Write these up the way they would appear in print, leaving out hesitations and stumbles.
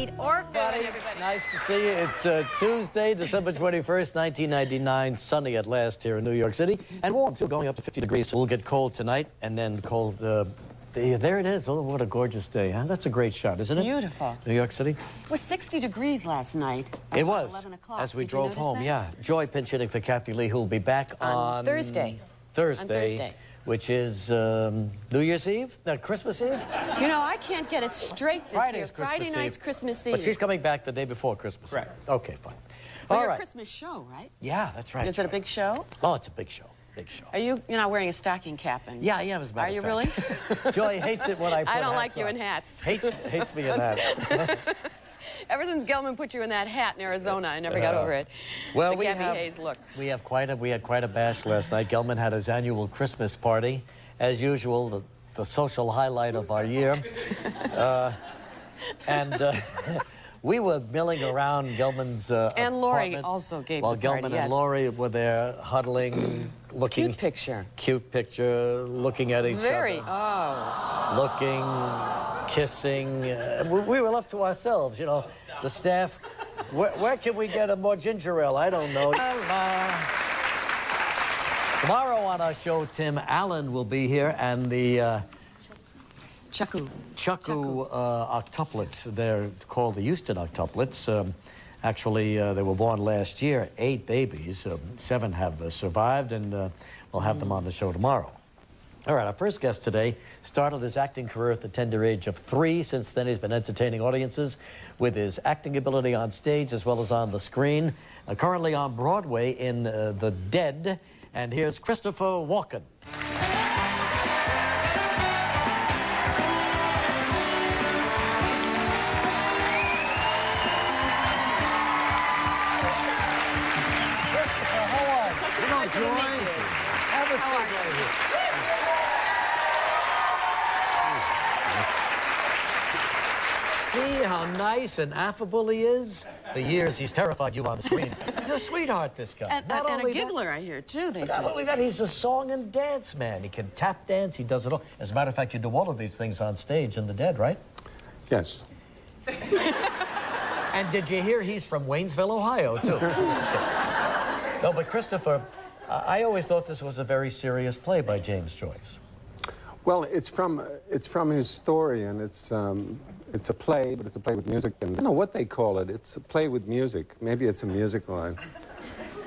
Or food, everybody. Nice to see you. It's Tuesday, December 21st, 1999. Sunny at last here in New York City. And warm, too, going up to 50 degrees. So we'll get cold tonight, and then cold... there it is. Oh, what a gorgeous day, huh? That's a great shot, isn't it? Beautiful. New York City. It was 60 degrees last night. It was. 11 o'clock. As we Did you drove notice home, that? yeah. Joy pinch hitting for Kathy Lee, who'll be back on... Thursday. Thursday. Which is New Year's Eve? Christmas Eve? You know, I can't get it straight this Friday's year. Christmas Friday night's Eve. Christmas Eve. But she's coming back the day before Christmas. Right. Okay, fine. For All your right. Christmas show, right? Yeah, that's right. Is it a big show? Oh, it's a big show. Big show. You're not wearing a stocking cap? And Yeah, as a matter Are you of really? fact. Joy hates it when I put I don't hats like you on. in hats. Hates me in hats. Ever since Gelman put you in that hat in Arizona, I never got over it. Well, the we Gabby have Hayes look. we had quite a bash last night. Gelman had his annual Christmas party, as usual, the social highlight of our year, we were milling around Gelman's And Lori apartment. also gave While the party, Gelman yes. and Lori were there huddling, looking... Cute picture. Looking at each Very. other. Looking, kissing. We were left to ourselves, you know. The staff, where can we get a more ginger ale? I don't know. Tomorrow on our show, Tim Allen will be here, and the Chucku octuplets. They're called the Houston octuplets. Actually, they were born last year, 8 babies. 7 have survived, and we'll have them on the show tomorrow. All right, our first guest today started his acting career at the tender age of 3. Since then, he's been entertaining audiences with his acting ability on stage as well as on the screen. Currently on Broadway in The Dead. And here's Christopher Walken. See how nice and affable he is? For years, he's terrified you on the screen. He's a sweetheart, this guy. And a giggler, I hear, too, they say. Not only that, he's a song and dance man. He can tap dance, he does it all. As a matter of fact, you do all of these things on stage in The Dead, right? Yes. And did you hear he's from Waynesville, Ohio, too? No, but Christopher, I always thought this was a very serious play by James Joyce. Well, it's from his story, and it's a play, but it's a play with music. And I don't know what they call it. It's a play with music. Maybe it's a musical.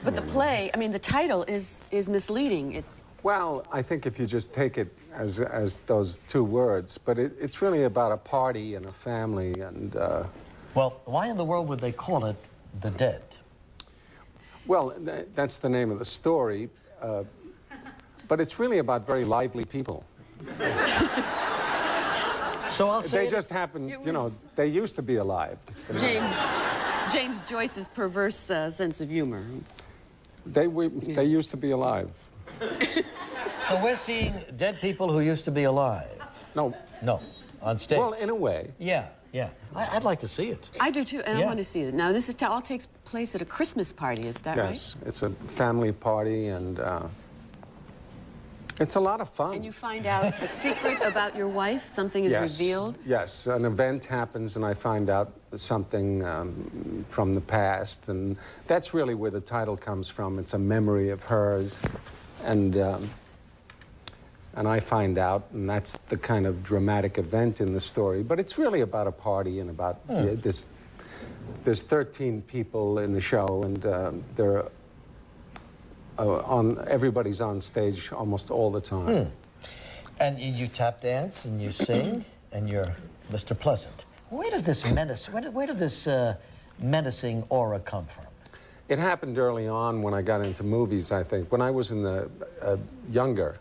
But the play, I mean, the title is misleading. Well, I think if you just take it as those 2 words, but it's really about a party and a family and... Well, why in the world would they call it The Dead? Well, that's the name of the story, but it's really about very lively people. So I'll say they just happen, you know, they used to be alive. James Joyce's perverse sense of humor. They used to be alive. So we're seeing dead people who used to be alive? No. No, on stage? Well, in a way. Yeah. I'd like to see it. I do, too, and Yeah. I want to see it. Now, this all takes place at a Christmas party, is that right? Yes, it's a family party, and it's a lot of fun. And you find out a secret about your wife? Something is revealed? Yes, an event happens, and I find out something from the past, and that's really where the title comes from. It's a memory of hers, and I find out, and that's the kind of dramatic event in the story. But it's really about a party and about this. There's 13 people in the show, and they're everybody's on stage almost all the time. And you tap dance and you sing and you're Mr. Pleasant. Where did this menacing aura come from? It happened early on when I got into movies, I think. When I was in the younger,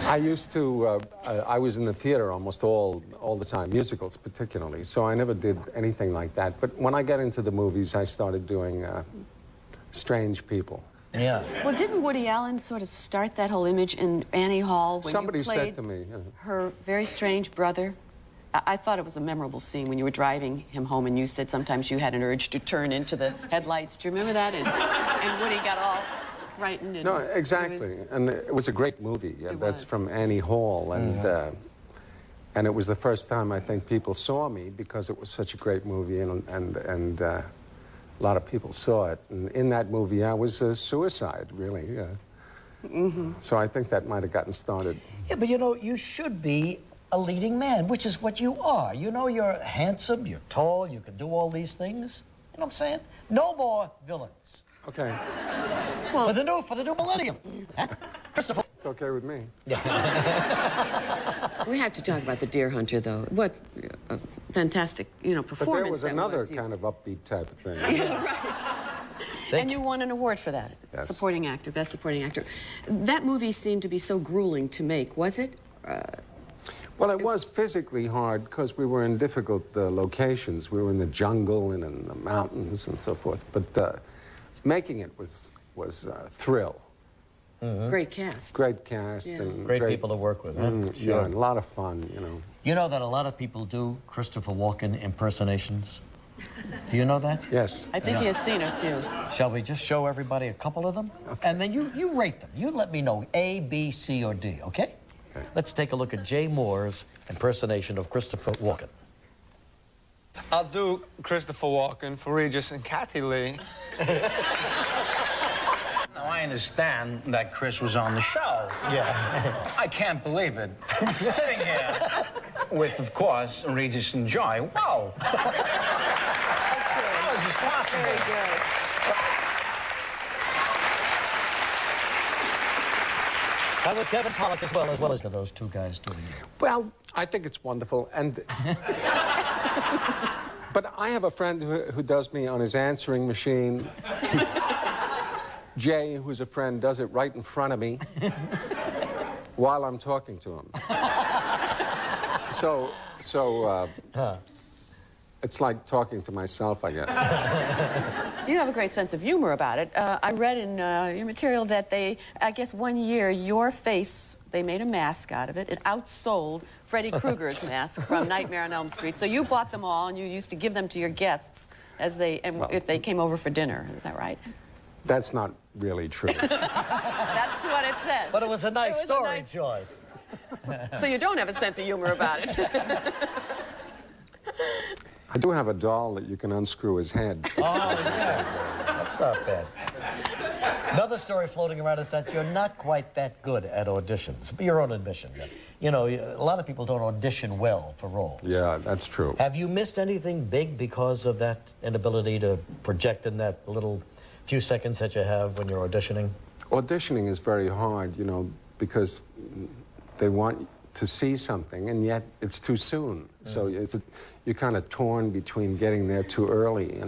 I was in the theater almost all the time, musicals particularly, so I never did anything like that. But when I got into the movies, I started doing strange people. Yeah. Well, didn't Woody Allen sort of start that whole image in Annie Hall when Somebody you played said to me, her very strange brother? I thought it was a memorable scene when you were driving him home and you said sometimes you had an urge to turn into the headlights. Do you remember that? And Woody got all frightened. And no, exactly. And it was a great movie. That's from Annie Hall. And And it was the first time I think people saw me because it was such a great movie, and a lot of people saw it. And in that movie, I was a suicide, really. So I think that might have gotten started. Yeah, but you know, you should be a leading man, which is what you are. You know, you're handsome, you're tall, you can do all these things. You know what I'm saying? No more villains. Okay. Well, for the new millennium. Christopher. It's okay with me. We have to talk about The Deer Hunter, though. What a fantastic, performance But there was that another was. kind of upbeat type of thing. Yeah, right. And you won an award for that. Yes. Supporting actor, best supporting actor. That movie seemed to be so grueling to make, was it? Well, it was physically hard because we were in difficult locations. We were in the jungle and in the mountains and so forth. But making it was a thrill. Great cast. Great cast. Yeah. And Great people to work with, huh? Sure. Yeah, and a lot of fun, You know that a lot of people do Christopher Walken impersonations? Do you know that? Yes. I think he has seen a few. Shall we just show everybody a couple of them? Okay. And then you rate them. You let me know A, B, C, or D, okay? Okay. Let's take a look at Jay Moore's impersonation of Christopher Walken. I'll do Christopher Walken for Regis and Kathy Lee. Now, I understand that Chris was on the show. Yeah. I can't believe it. Sitting here with, of course, Regis and Joy. Whoa! How is this possible? Very good. That was Kevin Pollak as well as those two guys doing it. Well, I think it's wonderful. And but I have a friend who does me on his answering machine. Jay, who's a friend, does it right in front of me while I'm talking to him. So it's like talking to myself, I guess. You have a great sense of humor about it. I read in your material that I guess one year, your face, they made a mask out of it. It outsold Freddy Krueger's mask from Nightmare on Elm Street. So you bought them all, and you used to give them to your guests if they came over for dinner. Is that right? That's not really true. That's what it said. But it was a nice It was a story, nice- Joy. So you don't have a sense of humor about it. I do have a doll that you can unscrew his head. Oh, yeah. That's not bad. Another story floating around is that you're not quite that good at auditions. Your own admission. You know, a lot of people don't audition well for roles. Yeah, that's true. Have you missed anything big because of that inability to project in that little few seconds that you have when you're auditioning? Auditioning is very hard, because they want to see something, and yet it's too soon. So you're kind of torn between getting there too early.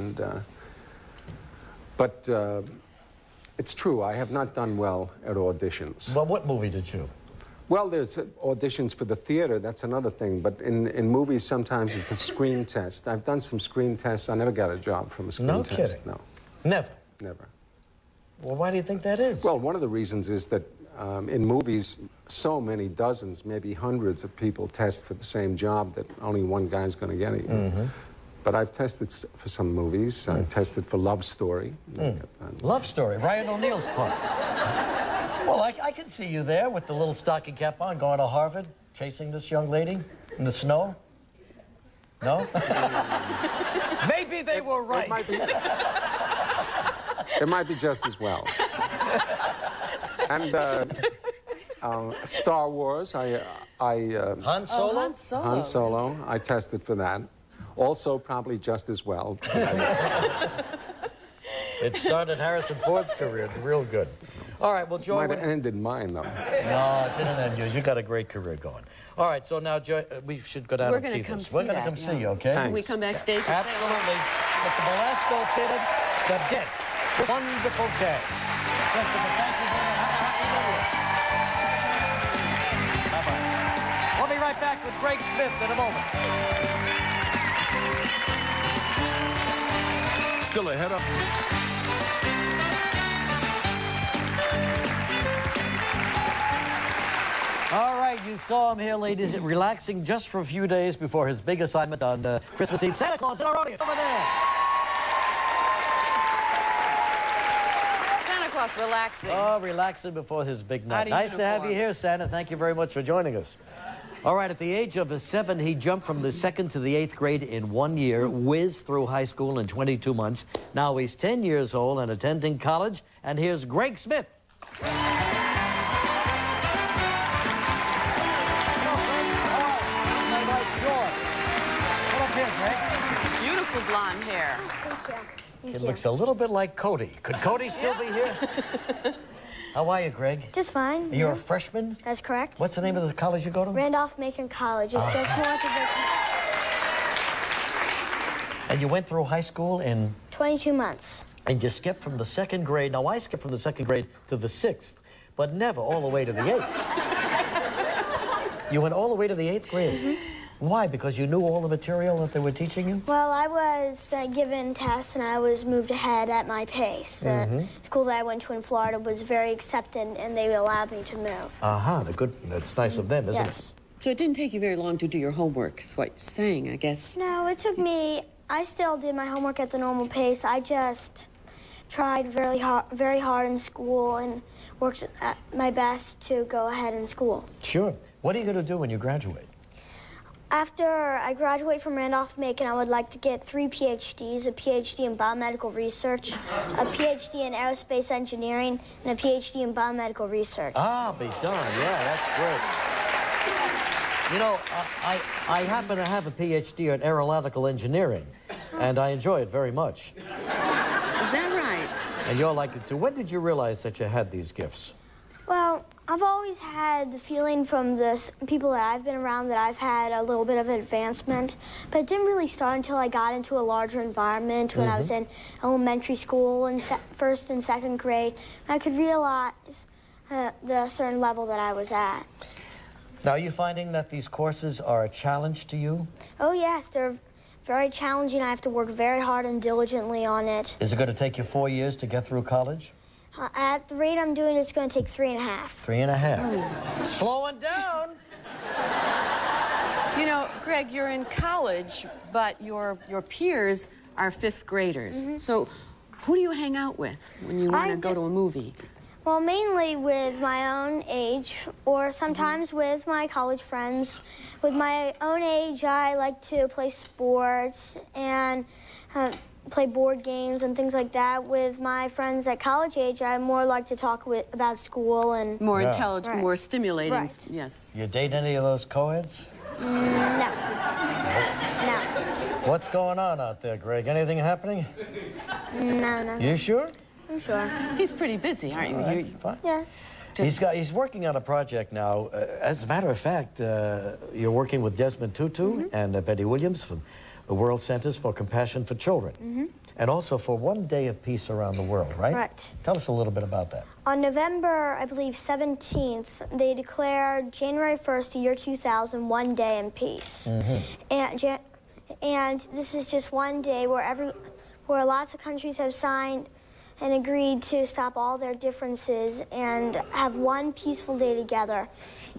But it's true, I have not done well at auditions. Well, what movie did you? Well, there's auditions for the theater, that's another thing. But in movies, sometimes it's a screen test. I've done some screen tests. I never got a job from a screen No test. kidding. No, Never. never. Well, why do you think that is? Well, one of the reasons is that in movies, so many dozens, maybe hundreds of people test for the same job that only one guy's going to get it. But I've tested for some movies. I've tested for Love Story. Love Story, Ryan O'Neal's part. Well, I can see you there with the little stocking cap on, going to Harvard, chasing this young lady in the snow. No? Maybe they were right. It might be just as well. And Star Wars, Han Solo? Han Solo. Han Solo, I tested for that. Also, probably just as well. It started Harrison Ford's career real good. All right, well, Joy... Might have ended mine, though. No, it didn't end yours. You got a great career going. All right, so now, Joy, we should go down We're and see gonna come this. see We're going to that, come yeah. see you, okay? Can we come backstage? Absolutely. But the Belasco Kid, the Dent. Wonderful cast. Christopher, thank you very much. Bye-bye. We'll be right back with Greg Smith in a moment. Still ahead of... All right, you saw him here, ladies, relaxing just for a few days before his big assignment on Christmas Eve. Santa Claus in our audience over there. Santa Claus relaxing. Oh, relaxing before his big Out night. of Nice to have uniform. you here, Santa. Thank you very much for joining us. All right, at the age of 7, he jumped from the 2nd to the 8th grade in 1 year, whizzed through high school in 22 months. Now he's 10 years old and attending college. And here's Greg Smith. Beautiful blonde hair. Thank It you. looks a little bit like Cody. Could Cody still be here? How are you, Greg? Just fine. You're a freshman? That's correct. What's the name of the college you go to? Randolph-Macon College. It's just north of Richmond. And you went through high school in... 22 months. And you skipped from the 2nd grade. Now, I skipped from the 2nd grade to the 6th, but never all the way to the 8th. You went all the way to the 8th grade. Mm-hmm. Why? Because you knew all the material that they were teaching you? Well, I was given tests and I was moved ahead at my pace. The school that I went to in Florida was very accepting and they allowed me to move. That's nice of them, isn't Yes. So it didn't take you very long to do your homework, is what you're saying, I guess. No, it took me, I still did my homework at the normal pace. I just tried very hard in school and worked at my best to go ahead in school. it? Sure. What are you going to do when you graduate? After I graduate from Randolph-Macon, I would like to get 3 PhDs, a PhD in biomedical research, a PhD in aerospace engineering, and a PhD in biomedical research. Be done. Yeah, that's great. You know, I happen to have a PhD in aeronautical engineering, and I enjoy it very much. Is that right? And you're like it too. When did you realize that you had these gifts? Well, I've always had the feeling from the people that I've been around that I've had a little bit of advancement, but it didn't really start until I got into a larger environment when I was in elementary school in 1st and 2nd grade. And I could realize the certain level that I was at. Now, are you finding that these courses are a challenge to you? Oh, yes, they're very challenging. I have to work very hard and diligently on it. Is it going to take you 4 years to get through college? At the rate I'm doing, it's going to take 3.5. 3.5. Slowing down. You know, Greg, you're in college, but your peers are 5th graders. So who do you hang out with when you want to go to a movie? Well, mainly with my own age, or sometimes with my college friends. With my own age, I like to play sports and play board games and things like that. With my friends at college age, I more like to talk about school and... More intelligent, Right. more stimulating. Right. Yes. You date any of those co-eds? No. No. What's going on out there, Greg? Anything happening? No. You sure? I'm sure. He's pretty busy, aren't you? All right, fine. Yes. He's working on a project now. As a matter of fact, you're working with Desmond Tutu and Betty Williams from the World Centers for Compassion for Children. And also for 1 day of peace around the world, right? Right. Tell us a little bit about that. On November, I believe, 17th, they declared January 1st, the year 2000, 1 day in peace. And this is just 1 day where lots of countries have signed and agreed to stop all their differences and have one peaceful day together.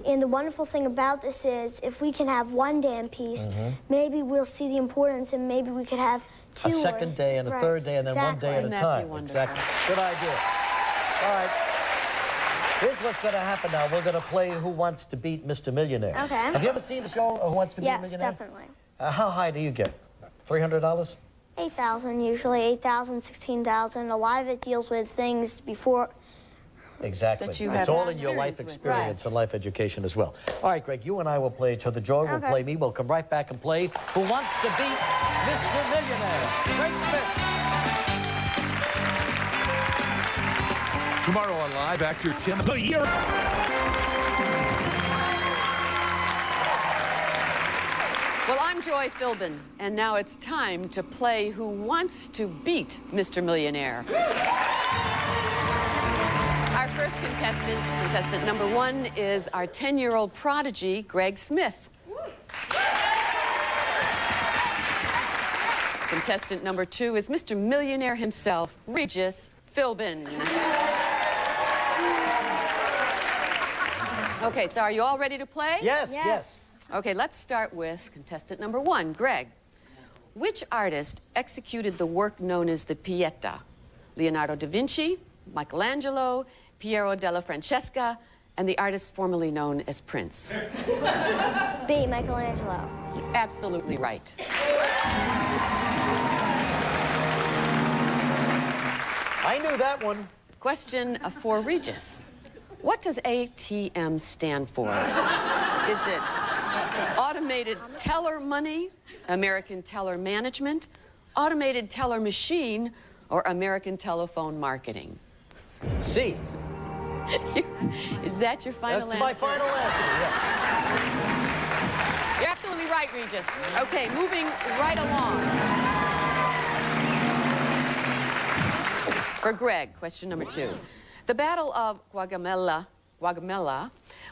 And the wonderful thing about this is, if we can have 1 day in peace, maybe we'll see the importance and maybe we could have two A second day and a Right. third day and then 1 day at a Wouldn't that be time. wonderful? Exactly. Good idea. All right. Here's what's going to happen now. We're going to play Who Wants to Beat Mr. Millionaire. Okay. Have you ever seen the show Who Wants to Beat a Yes, Millionaire? definitely. How high do you get? $300? 8,000 usually, 8,000, 16,000. A lot of it deals with things before. Exactly. That you It's have all in your life experience with. experience Right. and life education as well. All right, Greg, you and I will play each other. Joy will Okay. play me. We'll come right back and play Who Wants to Beat Mr. Millionaire? Greg Smith. Tomorrow on Live, actor Tim. Well, I'm Joy Philbin, and now it's time to play Who Wants to Beat Mr. Millionaire. Our first contestant number 1, is our 10-year-old prodigy, Greg Smith. Contestant number 2 is Mr. Millionaire himself, Regis Philbin. Okay, so are you all ready to play? Yes. Okay, let's start with contestant number 1, Greg. Which artist executed the work known as the Pieta? Leonardo da Vinci, Michelangelo, Piero della Francesca, and the artist formerly known as Prince? B, Michelangelo. You're absolutely right. I knew that one. Question for Regis. What does ATM stand for? Is it Automated Teller Money, American Teller Management, Automated Teller Machine, or American Telephone Marketing? C. Is that your final answer? That's my final answer, yeah. You're absolutely right, Regis. Okay, moving right along. For Greg, question number 2. The Battle of Gaugamela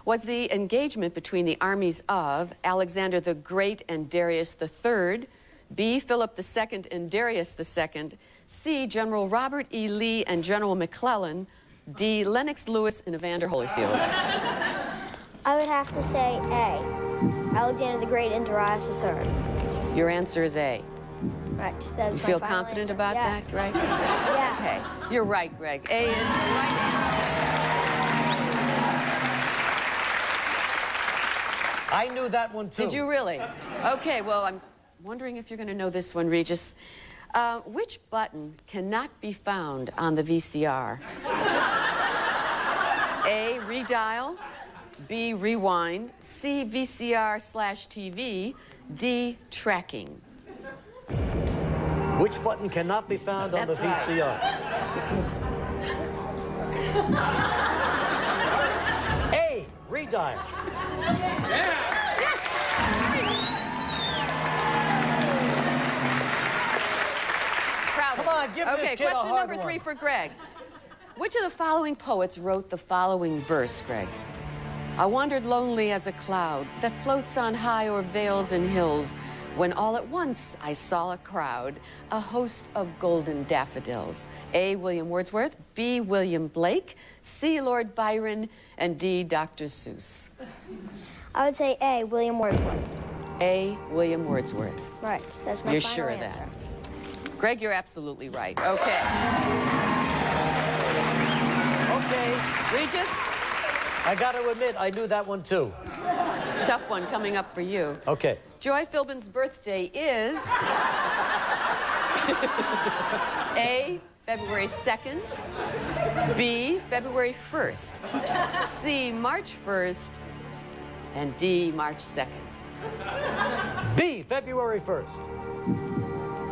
was the engagement between the armies of Alexander the Great and Darius III, B, Philip II and Darius II, C, General Robert E. Lee and General McClellan, D, Lennox Lewis and Evander Holyfield. I would have to say A, Alexander the Great and Darius III. Your answer is A. Right, that's You my feel final confident answer. about Yes. that, Greg? Yes. Okay, you're right, Greg. A is the right answer. I knew that one, too. Did you really? Okay, well, I'm wondering if you're going to know this one, Regis. Which button cannot be found on the VCR? A, redial, B, rewind, C, VCR/TV, D, tracking. Which button cannot be found on the That's VCR? A, redial. Proud Come of on, you. give this Okay, kid a question hard number 3 one. for Greg. Which of the following poets wrote the following verse, Greg? I wandered lonely as a cloud that floats on high o'er vales and hills, when all at once I saw a crowd, a host of golden daffodils. A, William Wordsworth, B, William Blake, C, Lord Byron, and D, Dr. Seuss. I would say A, William Wordsworth. A, William Wordsworth. Right, that's my You're final sure of answer. that? Greg, you're absolutely right. Okay. Okay. Regis, I got to admit, I knew that one, too. tough one coming up for you. Okay. Joy Philbin's birthday is A, February 2nd, B, February 1st, C, March 1st, and D, March 2nd. B, February 1st.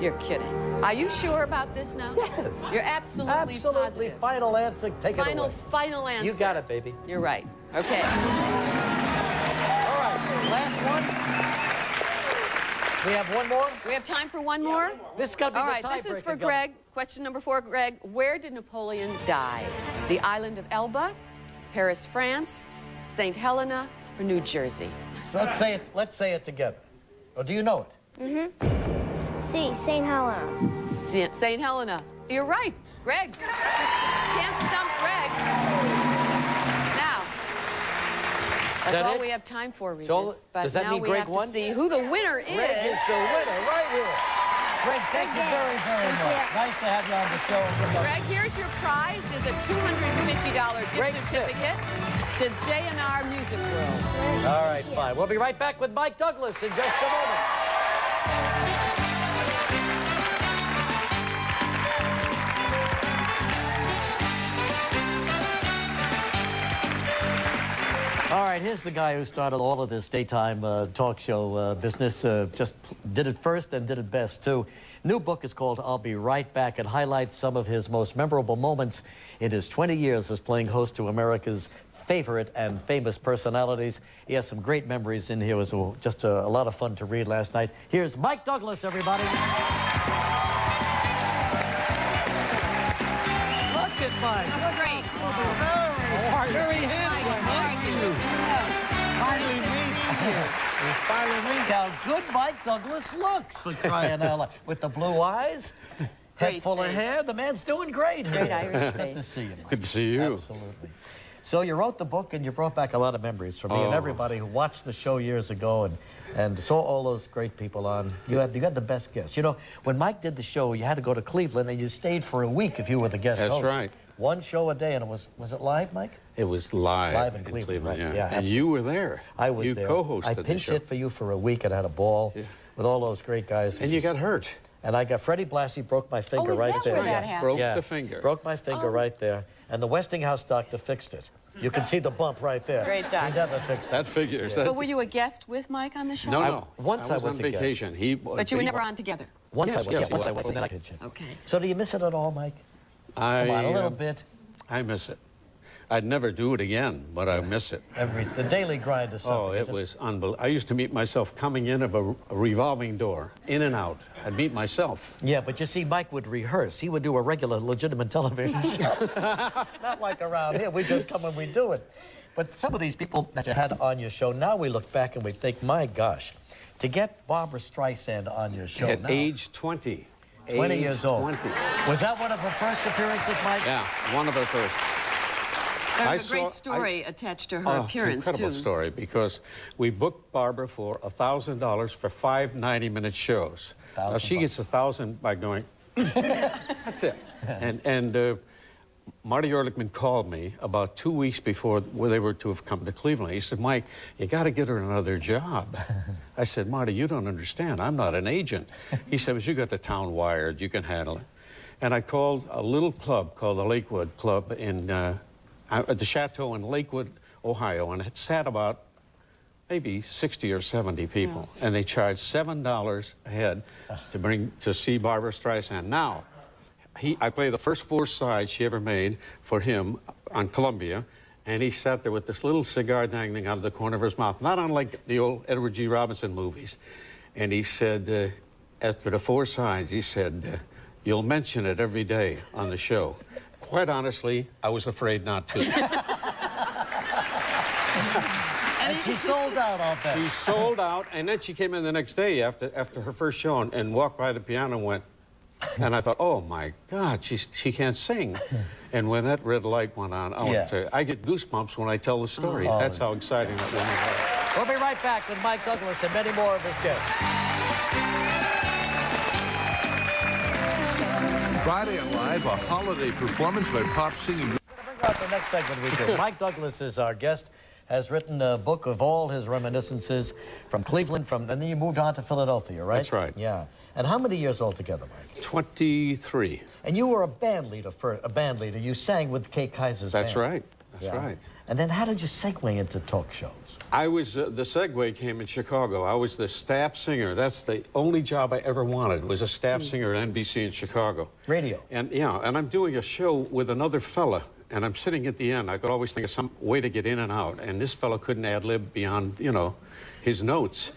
You're kidding. Are you sure about this now? Yes. You're absolutely Absolutely. positive. Final answer. Take it away. Final answer. You got it, baby. You're right. Okay. All right. Last one. We have one more. We have time for one more? This has got to be All the right, tiebreaker. this is for Gummy. Greg. Question number 4, Greg. Where did Napoleon die? The island of Elba, Paris, France, St. Helena, or New Jersey? So let's say it together. Or do you know it? C, St. Helena. St. Helena. You're right, Greg. Can't stump Greg. Now, that's that all it? we have time for, Regis. all- But does that now mean we Greg have won? to see who the winner is. Greg is the winner right here. Greg, thank you very, very Thank much. you. Nice to have you on the show. Good luck. Greg, here's your prize. Is a $250 Greg gift Smith. certificate to J&R Music World. All right, fine. We'll be right back with Mike Douglas in just a moment. All right, here's the guy who started all of this daytime talk show business. Just did it first and did it best, too. New book is called I'll Be Right Back. It highlights some of his most memorable moments in his 20 years as playing host to America's favorite and famous personalities. He has some great memories in here. It was just a lot of fun to read last night. Here's Mike Douglas, everybody. Look at Mike. Great. Very handsome. Thank you. Finally meet how good Mike Douglas looks, for crying out loud. With the blue eyes, head Great full of face. hair, the man's doing great. Great Irish Good to face. see you, Mike. Good to see you. Absolutely. So you wrote the book and you brought back a lot of memories for me and everybody who watched the show years ago and saw all those great people on. You had the best guests. You know, when Mike did the show, you had to go to Cleveland and you stayed for a week if you were the guest That's host. right. One show a day, and it was it live, Mike? It was live. Live in Cleveland, right. yeah. Yeah, And absolutely. you were there. I was you there. co-hosted I the pinch show. hit for you for a week and had a ball with all those great guys. And you got hurt. And I got Freddie Blassie broke my finger is right that there. where that happened? Broke the finger. Broke my finger right there. And the Westinghouse doctor fixed it. You can see the bump right there. Great doctor. He never fixed it. That figures. But were you a guest with Mike on the show? No. Once I was on a guest. vacation. But you were never on together. Once Yes, I was, yes, yeah, once he I was. was, and then I pitched it. Okay. So do you miss it at all, Mike? Come on, a little bit. I miss it. I'd never do it again, but I miss it. The daily grind is something. Oh, it isn't was unbelievable. I used to meet myself coming in of a revolving door, in and out. I'd meet myself. Yeah, but you see, Mike would rehearse. He would do a regular, legitimate television show. Not like around here. We just come and we do it. But some of these people that you had on your show, now we look back and we think, my gosh, to get Barbra Streisand on your show At now, age 20. 20 Age years old. 20. Was that one of her first appearances, Mike? Yeah, one of her first. There's a great story attached to her appearance, it's an incredible too. story, because we booked Barbara for $1,000 for 5 90-minute shows. Now, she gets 1,000 by going, that's it. And Marty Ehrlichman called me about 2 weeks before they were to have come to Cleveland. He said, Mike, you got to get her another job. I said, Marty, you don't understand. I'm not an agent. He said, but you got the town wired. You can handle it. And I called a little club called the Lakewood Club at the Chateau in Lakewood, Ohio, and it sat about maybe 60 or 70 people. And they charged $7 a head to see Barbra Streisand. Now, I played the first 4 sides she ever made for him on Columbia, and he sat there with this little cigar dangling out of the corner of his mouth, not unlike the old Edward G. Robinson movies. And he said, after the 4 sides, he said, you'll mention it every day on the show. Quite honestly, I was afraid not to. And she sold out off that. She sold out, and then she came in the next day after her first show and walked by the piano and went, and I thought, oh my God, she can't sing. And when that red light went on, I get goosebumps when I tell the story. That's how exciting that woman was. We'll be right back with Mike Douglas and many more of his guests. Friday on Live, a holiday performance by pop singing. Bring out the next segment we do. Mike Douglas is our guest. Has written a book of all his reminiscences from Cleveland, and then you moved on to Philadelphia, right? That's right. Yeah. And how many years altogether, Mike? 23. And you were a band leader. You sang with Kay Kaiser's That's band. right. That's right. And then how did you segue into talk shows? I was, the segue came in Chicago. I was the staff singer. That's the only job I ever wanted, was a staff singer at NBC in Chicago. Radio. And and I'm doing a show with another fella, and I'm sitting at the end. I could always think of some way to get in and out, and this fella couldn't ad-lib beyond, his notes.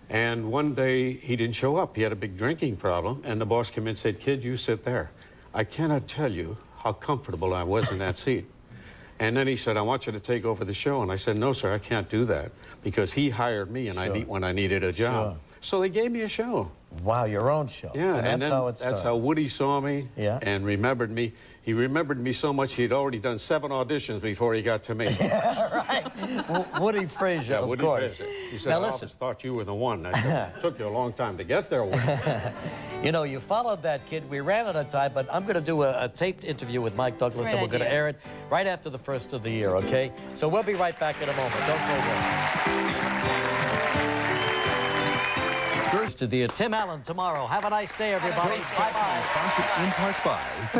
And one day he didn't show up. He had a big drinking problem, and the boss came in and said, kid, you sit there. I cannot tell you how comfortable I was in that seat. And then he said, I want you to take over the show. And I said, no, sir, I can't do that, because he hired me when I needed a job. So they gave me a show. Wow, your own show. Yeah, and that's how it started. That's how Woody saw me and remembered me. He remembered me so much he'd already done 7 auditions before he got to me. Right. Woody Frazier, of Woody course. Frazier. He said, Now, I listen. always thought you were the one. It took you a long time to get there. You followed that kid. We ran out of time, but I'm going to do a taped interview with Mike Douglas, and we're going to air it right after the first of the year, okay? So we'll be right back in a moment. Don't go away. First to the Tim Allen tomorrow. Have a nice day, everybody. Bye-bye. Sponsored in part by